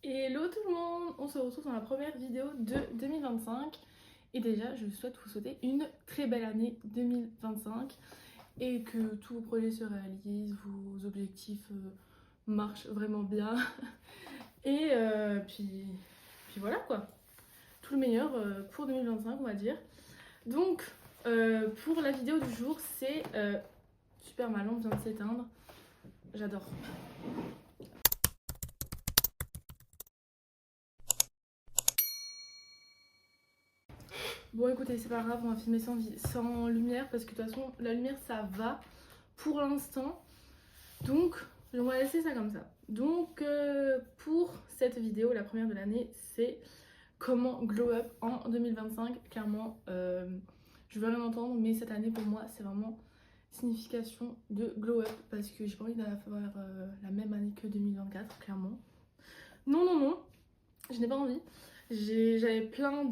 Hello tout le monde, on se retrouve dans la première vidéo de 2025 et déjà je souhaite vous souhaiter une très belle année 2025 et que tous vos projets se réalisent, vos objectifs marchent vraiment bien et puis voilà quoi, tout le meilleur pour 2025 on va dire. Donc pour la vidéo du jour c'est super, ma lampe vient de s'éteindre, j'adore. Bon écoutez, c'est pas grave, on va filmer sans lumière parce que de toute façon la lumière ça va pour l'instant. Donc on va laisser ça comme ça. Donc pour cette vidéo, la première de l'année, c'est comment glow up en 2025. Clairement, je veux rien entendre, mais cette année pour moi c'est vraiment signification de glow up parce que j'ai pas envie d'avoir la même année que 2024, clairement. Non, non, non, je n'ai pas envie. J'avais plein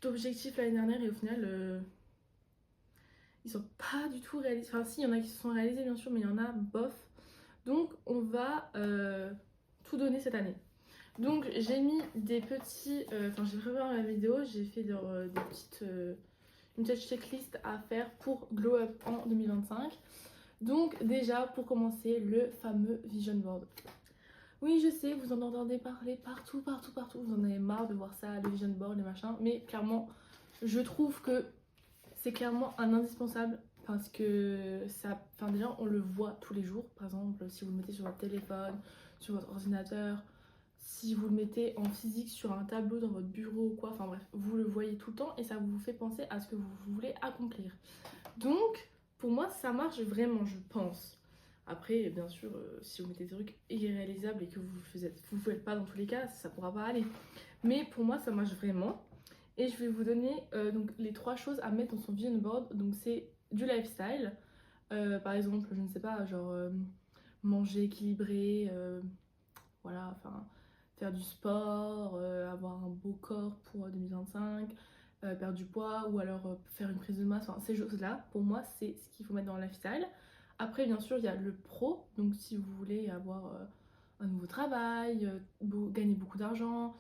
d'objectifs l'année dernière et au final ils sont pas du tout réalisés. Enfin si, il y en a qui se sont réalisés bien sûr, mais il y en a bof. Donc on va tout donner cette année. Donc j'ai mis des petits, enfin j'ai préparé la vidéo, j'ai fait une petite checklist à faire pour Glow Up en 2025. Donc déjà pour commencer, le fameux Vision Board. Oui, je sais, vous en entendez parler partout, partout, partout. Vous en avez marre de voir ça, le Vision Board, les machins. Mais clairement, je trouve que c'est clairement un indispensable parce que ça, enfin déjà on le voit tous les jours. Par exemple, si vous le mettez sur votre téléphone, sur votre ordinateur, si vous le mettez en physique sur un tableau dans votre bureau ou quoi, enfin bref, vous le voyez tout le temps et ça vous fait penser à ce que vous voulez accomplir. Donc, pour moi, ça marche vraiment, je pense. Après, bien sûr, si vous mettez des trucs irréalisables et que vous faites pas dans tous les cas, ça pourra pas aller. Mais pour moi, ça marche vraiment. Et je vais vous donner donc les 3 choses à mettre dans son vision board. Donc c'est du lifestyle. Par exemple, je ne sais pas, genre manger équilibré, voilà, enfin faire du sport, avoir un beau corps pour 2025, perdre du poids ou alors faire une prise de masse. Enfin, ces choses-là, pour moi, c'est ce qu'il faut mettre dans le lifestyle. Après, bien sûr, il y a le pro. Donc si vous voulez avoir un nouveau travail, gagner beaucoup d'argent.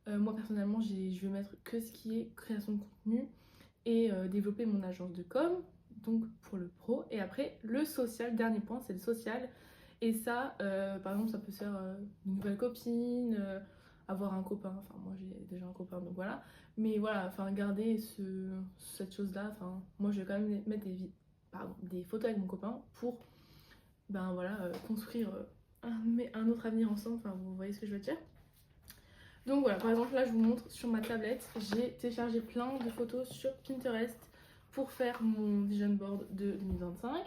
Moi personnellement, je vais mettre que ce qui est création de contenu et développer mon agence de com, donc pour le pro. Et après, le social, dernier point, c'est le social. Et ça, par exemple, ça peut se faire une nouvelle copine, avoir un copain. Enfin, moi j'ai déjà un copain, donc voilà. Mais voilà, enfin, garder cette chose-là. Enfin, moi je vais quand même mettre des photos avec mon copain pour, ben voilà, construire un autre avenir ensemble. Enfin, vous voyez ce que je veux dire. Donc voilà, par exemple là je vous montre sur ma tablette, j'ai téléchargé plein de photos sur Pinterest pour faire mon vision board de 2025.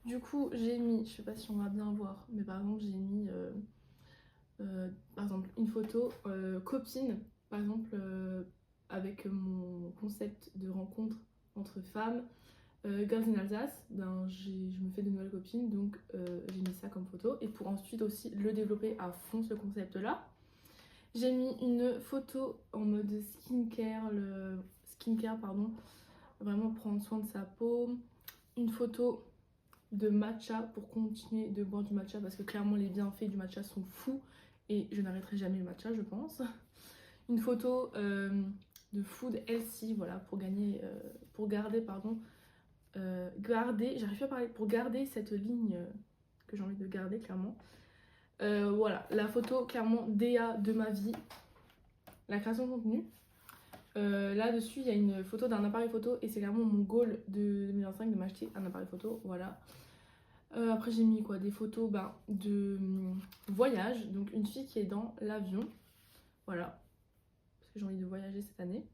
Du coup j'ai mis, je sais pas si on va bien voir, mais par exemple j'ai mis par exemple une photo copine, par exemple avec mon concept de rencontre entre femmes, Girls in Alsace, ben, je me fais de nouvelles copines, donc j'ai mis ça comme photo. Et pour ensuite aussi le développer à fond ce concept là. J'ai mis une photo en mode skincare, pardon, vraiment prendre soin de sa peau. Une photo de matcha pour continuer de boire du matcha parce que clairement les bienfaits du matcha sont fous et je n'arrêterai jamais le matcha, je pense. Une photo de food healthy, voilà, pour garder, pardon, j'arrive pas à parler, pour garder cette ligne que j'ai envie de garder clairement. Voilà, la photo clairement DA de ma vie, la création de contenu. Là-dessus, il y a une photo d'un appareil photo et c'est clairement mon goal de 2025 de m'acheter un appareil photo. Voilà. Après, j'ai mis quoi? Des photos de voyage. Donc, une fille qui est dans l'avion. Voilà. Parce que j'ai envie de voyager cette année.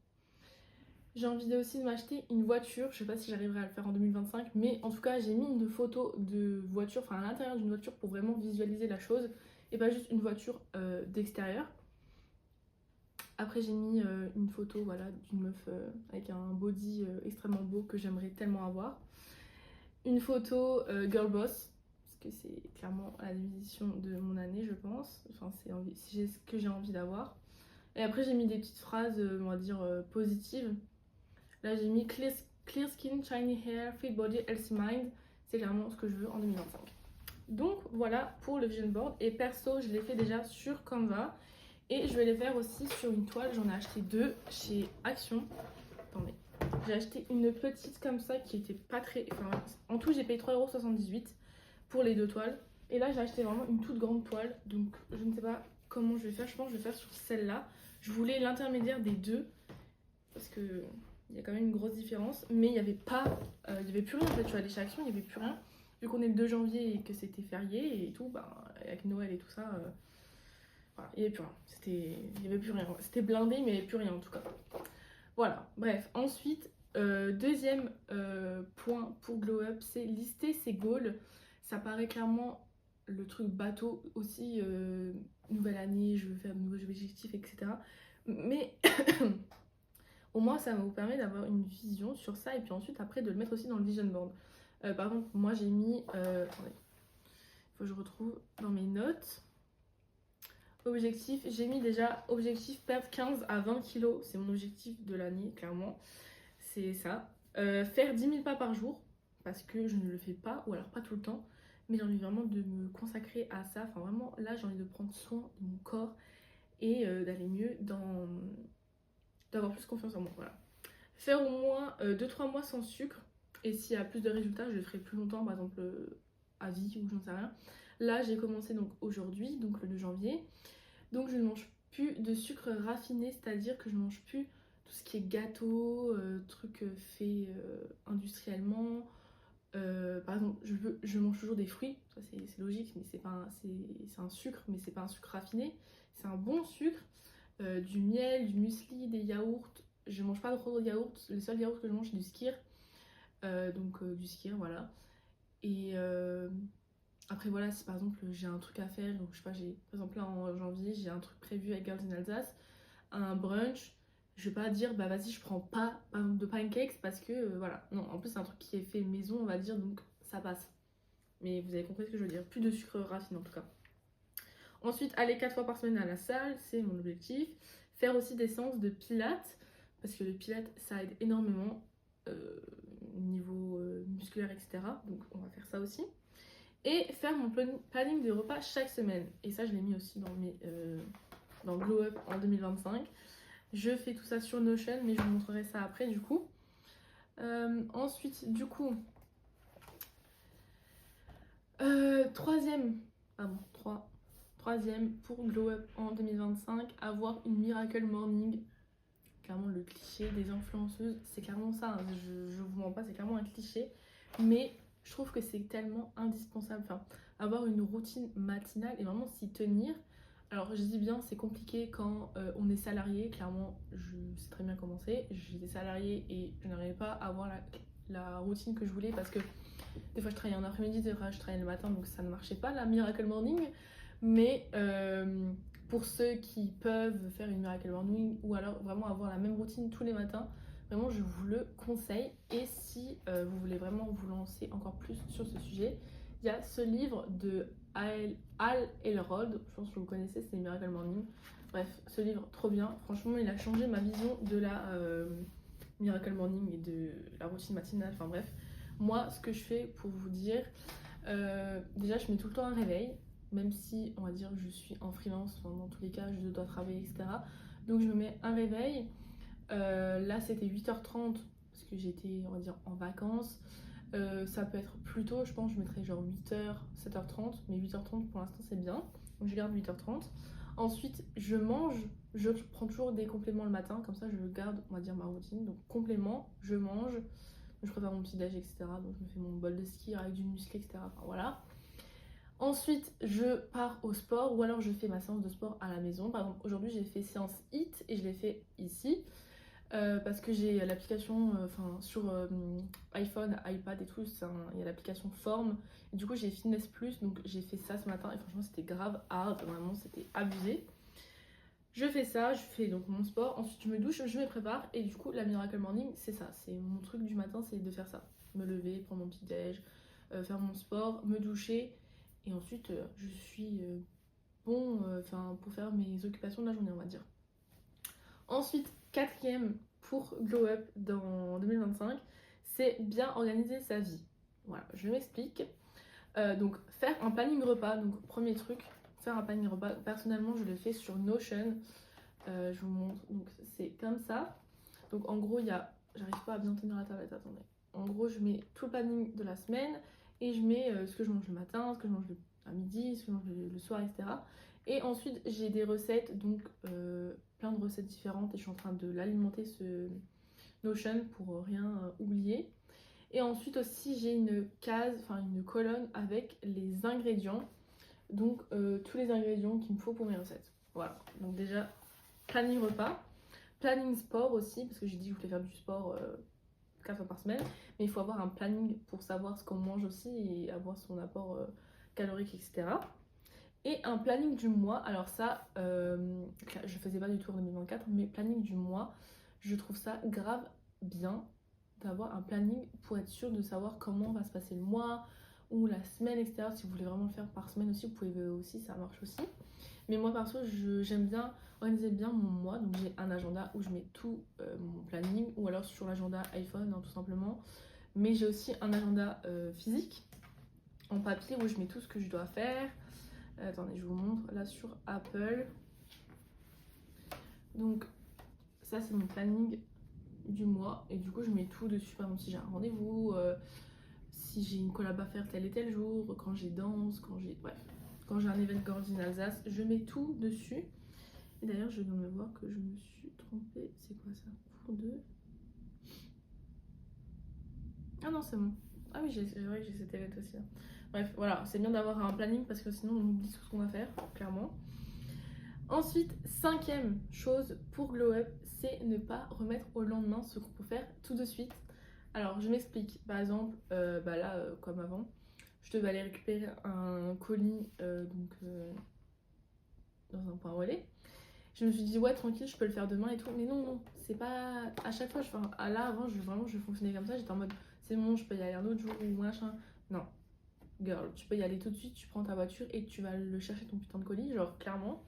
J'ai envie aussi de m'acheter une voiture. Je sais pas si j'arriverai à le faire en 2025. Mais en tout cas, j'ai mis une photo de voiture, enfin à l'intérieur d'une voiture pour vraiment visualiser la chose. Et pas juste une voiture d'extérieur. Après j'ai mis une photo voilà, d'une meuf avec un body extrêmement beau que j'aimerais tellement avoir. Une photo girl boss, parce que c'est clairement la définition de mon année je pense. Enfin c'est ce que j'ai envie d'avoir. Et après j'ai mis des petites phrases on va dire positives. Là j'ai mis clear skin, shiny hair, fit body, healthy mind. C'est clairement ce que je veux en 2025. Donc voilà pour le vision board. Et perso je l'ai fait déjà sur Canva. Et je vais les faire aussi sur une toile. J'en ai acheté 2 chez Action. Attendez. J'ai acheté une petite comme ça qui était pas très... Enfin, en tout, j'ai payé 3,78 € pour les 2 toiles. Et là, j'ai acheté vraiment une toute grande toile. Donc, je ne sais pas comment je vais faire. Je pense que je vais faire sur celle-là. Je voulais l'intermédiaire des deux. Parce que il y a quand même une grosse différence. Mais il n'y avait pas... il n'y avait plus rien en fait. Je suis allée chez Action, il n'y avait plus rien. Vu qu'on est le 2 janvier et que c'était férié et tout, bah, avec Noël et tout ça... voilà, il n'y avait plus rien. Il n'y avait plus rien. C'était blindé, mais il n'y avait plus rien en tout cas. Voilà, bref. Ensuite, deuxième point pour Glow Up, c'est lister ses goals. Ça paraît clairement le truc bateau aussi. Nouvelle année, je veux faire de nouveaux objectifs, etc. Mais au moins, ça vous permet d'avoir une vision sur ça et puis ensuite, après, de le mettre aussi dans le vision board. Par exemple, moi, j'ai mis... attendez, il faut que je retrouve dans mes notes. Objectif, j'ai mis déjà objectif perdre 15 à 20 kilos, c'est mon objectif de l'année, clairement, c'est ça. Faire 10 000 pas par jour, parce que je ne le fais pas, ou alors pas tout le temps, mais j'ai envie vraiment de me consacrer à ça, enfin vraiment, là j'ai envie de prendre soin de mon corps et d'aller mieux, d'avoir plus confiance en moi, voilà. Faire au moins 2-3 mois sans sucre, et s'il y a plus de résultats, je le ferai plus longtemps, par exemple à vie ou j'en sais rien. Là j'ai commencé donc aujourd'hui, donc le 2 janvier. Donc je ne mange plus de sucre raffiné, c'est-à-dire que je ne mange plus tout ce qui est gâteau, trucs faits industriellement. Par exemple, je mange toujours des fruits, ça c'est logique, mais c'est un sucre, mais c'est pas un sucre raffiné. C'est un bon sucre, du miel, du muesli, des yaourts. Je mange pas trop de yaourts, le seul yaourt que je mange c'est du skyr. Donc du skyr, voilà. Et après voilà, si par exemple j'ai un truc à faire, donc je sais pas, par exemple là en janvier j'ai un truc prévu avec Girls in Alsace, un brunch, je vais pas dire bah vas-y je prends pas par exemple de pancakes parce que voilà, non, en plus c'est un truc qui est fait maison on va dire donc ça passe. Mais vous avez compris ce que je veux dire, plus de sucre raffiné en tout cas. Ensuite aller 4 fois par semaine à la salle, c'est mon objectif. Faire aussi des séances de pilates, parce que le pilates ça aide énormément niveau musculaire etc. Donc on va faire ça aussi. Et faire mon planning de repas chaque semaine. Et ça, je l'ai mis aussi dans Glow Up en 2025. Je fais tout ça sur Notion, mais je vous montrerai ça après du coup. Ensuite, du coup, troisième pour Glow Up en 2025, avoir une Miracle Morning. Clairement, le cliché des influenceuses, c'est clairement ça. Hein. Je vous mens pas, c'est clairement un cliché. Mais je trouve que c'est tellement indispensable. Enfin, avoir une routine matinale et vraiment s'y tenir. Alors, je dis bien, c'est compliqué quand on est salarié. Clairement, je sais très bien comment c'est. J'étais salariée et je n'arrivais pas à avoir la routine que je voulais parce que des fois je travaillais en après-midi, des fois je travaillais le matin, donc ça ne marchait pas la Miracle Morning. Mais pour ceux qui peuvent faire une Miracle Morning ou alors vraiment avoir la même routine tous les matins, vraiment je vous le conseille. Et si vous voulez vraiment vous lancer encore plus sur ce sujet, il y a ce livre de Hal Elrod, je pense que vous connaissez, c'est Miracle Morning. Bref, ce livre trop bien, franchement il a changé ma vision de la Miracle Morning et de la routine matinale, enfin bref. Moi ce que je fais pour vous dire, déjà je mets tout le temps un réveil. Même si, on va dire, je suis en freelance, enfin, dans tous les cas, je dois travailler, etc. Donc, je me mets un réveil. Là, c'était 8h30, parce que j'étais, on va dire, en vacances. Ça peut être plus tôt, je pense, je mettrais genre 8h, 7h30. Mais 8h30, pour l'instant, c'est bien. Donc, je garde 8h30. Ensuite, je mange. Je prends toujours des compléments le matin. Comme ça, je garde, on va dire, ma routine. Donc, complément, je mange. Je prépare mon petit déj, etc. Donc, je me fais mon bol de ski avec du muesli, etc. Enfin, voilà. Ensuite, je pars au sport ou alors je fais ma séance de sport à la maison. Par exemple, aujourd'hui, j'ai fait séance HIIT et je l'ai fait ici parce que j'ai l'application sur iPhone, iPad et tout, il y a l'application Form. Et du coup, j'ai Fitness Plus, donc j'ai fait ça ce matin et franchement, c'était grave hard, vraiment, c'était abusé. Je fais ça, je fais donc mon sport, ensuite je me douche, je me prépare et du coup, la Miracle Morning, c'est ça, c'est mon truc du matin, c'est de faire ça. Me lever, prendre mon petit déj, faire mon sport, me doucher. Et ensuite, je suis bon pour faire mes occupations de la journée, on va dire. Ensuite, quatrième pour Glow Up dans 2025, c'est bien organiser sa vie. Voilà, je m'explique. Donc, faire un planning repas. Donc, premier truc, faire un planning repas. Personnellement, je le fais sur Notion. Je vous montre. Donc, c'est comme ça. Donc, en gros, il y a. J'arrive pas à bien tenir la tablette, attendez. En gros, je mets tout le planning de la semaine et je mets ce que je mange le matin, ce que je mange à midi, ce que je mange le soir, etc. Et ensuite, j'ai des recettes, donc plein de recettes différentes et je suis en train de l'alimenter ce Notion pour rien oublier. Et ensuite aussi, j'ai une case, enfin une colonne avec les ingrédients. Donc tous les ingrédients qu'il me faut pour mes recettes. Voilà, donc déjà, planning repas. Planning sport aussi, parce que j'ai dit que je voulais faire du sport 4 fois par semaine. Mais il faut avoir un planning pour savoir ce qu'on mange aussi et avoir son apport calorique, etc. Et un planning du mois. Alors ça, je faisais pas du tout en 2024, mais planning du mois, je trouve ça grave bien d'avoir un planning pour être sûr de savoir comment va se passer le mois ou la semaine, etc. Si vous voulez vraiment le faire par semaine aussi, vous pouvez aussi, ça marche aussi. Mais moi perso, j'aime bien organiser bien mon mois. Donc j'ai un agenda où je mets tout mon planning, ou alors sur l'agenda iPhone, hein, tout simplement. Mais j'ai aussi un agenda physique en papier où je mets tout ce que je dois faire. Attendez, je vous montre là sur Apple. Donc ça c'est mon planning du mois et du coup je mets tout dessus. Par exemple si j'ai un rendez-vous, si j'ai une collab à faire tel et tel jour, quand j'ai danse, quand j'ai un événement en Alsace, je mets tout dessus. Et d'ailleurs je viens de me voir que je me suis trompée. C'est quoi ça? Pour deux. Ah non c'est bon. Ah oui c'est vrai que j'ai cette évent aussi. Bref voilà, c'est bien d'avoir un planning parce que sinon on oublie tout ce qu'on va faire, clairement. Ensuite, cinquième chose pour Glow Up, c'est ne pas remettre au lendemain ce qu'on peut faire tout de suite. Alors, je m'explique. Par exemple, comme avant, je devais aller récupérer un colis dans un point relais. Je me suis dit, ouais, tranquille, je peux le faire demain et tout. Mais non, c'est pas. À chaque fois, là, avant, je fonctionnais comme ça. J'étais en mode, c'est bon, je peux y aller un autre jour ou machin. Non, girl, tu peux y aller tout de suite. Tu prends ta voiture et tu vas le chercher ton putain de colis, genre, clairement.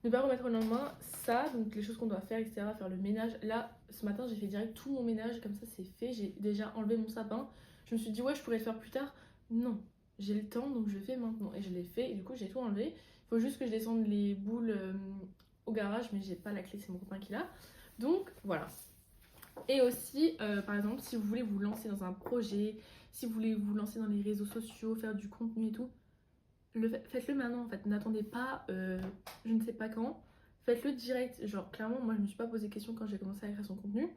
Ne pas remettre au lendemain, ça, donc les choses qu'on doit faire, etc. Faire le ménage. Là, ce matin, j'ai fait direct tout mon ménage, comme ça c'est fait. J'ai déjà enlevé mon sapin. Je me suis dit, ouais, je pourrais le faire plus tard. Non, j'ai le temps, donc je le fais maintenant. Et je l'ai fait, et du coup, j'ai tout enlevé. Il faut juste que je descende les boules au garage, mais j'ai pas la clé, c'est mon copain qui l'a. Donc, voilà. Et aussi, par exemple, si vous voulez vous lancer dans un projet, si vous voulez vous lancer dans les réseaux sociaux, faire du contenu et tout, faites-le maintenant en fait, n'attendez pas je ne sais pas quand, faites-le direct. Genre clairement moi je me suis pas posé question quand j'ai commencé à écrire son contenu,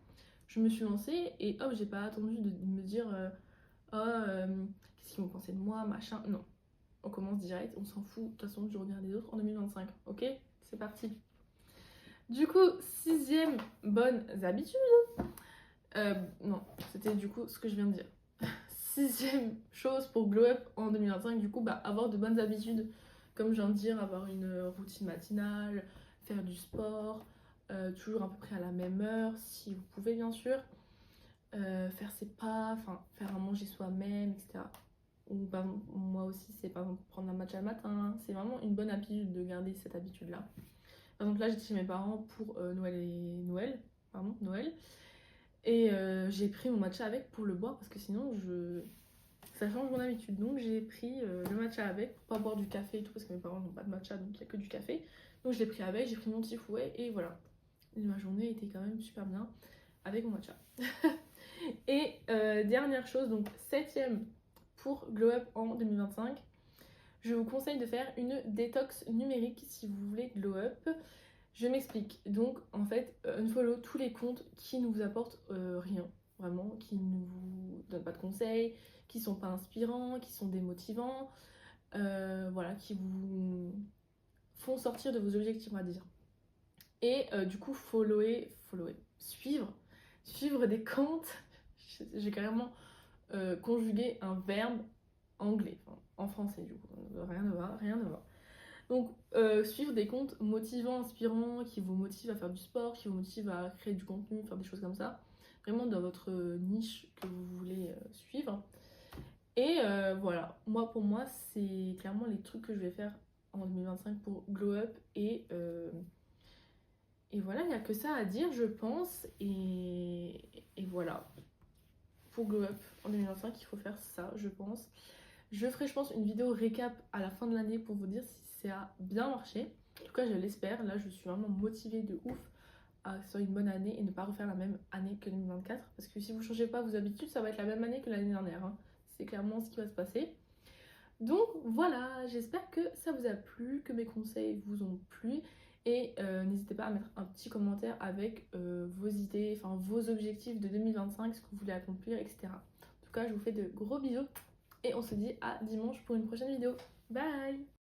je me suis lancée et hop j'ai pas attendu de me dire qu'est-ce qu'ils vont penser de moi, machin, non. On commence direct, on s'en fout de toute façon du regard des autres en 2025, ok? C'est parti. Du coup, sixième bonne habitude, non, c'était du coup ce que je viens de dire. Sixième chose pour glow up en 2025, du coup, avoir de bonnes habitudes. Comme je viens de dire, avoir une routine matinale, faire du sport, toujours à peu près à la même heure, si vous pouvez bien sûr. Faire ses pas, enfin faire à manger soi-même, etc. Ou par exemple, moi aussi, c'est par exemple prendre un matcha le matin. C'est vraiment une bonne habitude de garder cette habitude-là. Par exemple, là, j'étais chez mes parents pour Noël. Et j'ai pris mon matcha avec pour le boire parce que sinon ça change mon habitude. Donc j'ai pris le matcha avec pour pas boire du café et tout parce que mes parents n'ont pas de matcha donc il n'y a que du café. Donc je l'ai pris avec, j'ai pris mon petit fouet et voilà. Et ma journée était quand même super bien avec mon matcha. Et dernière chose, donc septième pour Glow Up en 2025, je vous conseille de faire une détox numérique si vous voulez Glow Up. Je m'explique. Donc, en fait, unfollow tous les comptes qui ne vous apportent rien, vraiment, qui ne vous donnent pas de conseils, qui sont pas inspirants, qui sont démotivants, voilà, qui vous font sortir de vos objectifs, on va dire. Et du coup, suivre des comptes. J'ai carrément conjugué un verbe anglais, enfin, en français du coup, rien ne va. Donc, suivre des comptes motivants, inspirants, qui vous motivent à faire du sport, qui vous motivent à créer du contenu, faire des choses comme ça. Vraiment dans votre niche que vous voulez suivre. Et voilà, pour moi, c'est clairement les trucs que je vais faire en 2025 pour Glow Up. Et voilà, il n'y a que ça à dire, je pense. Et voilà, pour Glow Up en 2025, il faut faire ça, je pense. Je ferai, je pense, une vidéo récap à la fin de l'année pour vous dire si ça a bien marché. En tout cas, je l'espère. Là, je suis vraiment motivée de ouf à que ce soit une bonne année et ne pas refaire la même année que 2024. Parce que si vous ne changez pas vos habitudes, ça va être la même année que l'année dernière, hein. C'est clairement ce qui va se passer. Donc voilà, j'espère que ça vous a plu, que mes conseils vous ont plu. Et n'hésitez pas à mettre un petit commentaire avec vos idées, enfin vos objectifs de 2025, ce que vous voulez accomplir, etc. En tout cas, je vous fais de gros bisous et on se dit à dimanche pour une prochaine vidéo. Bye!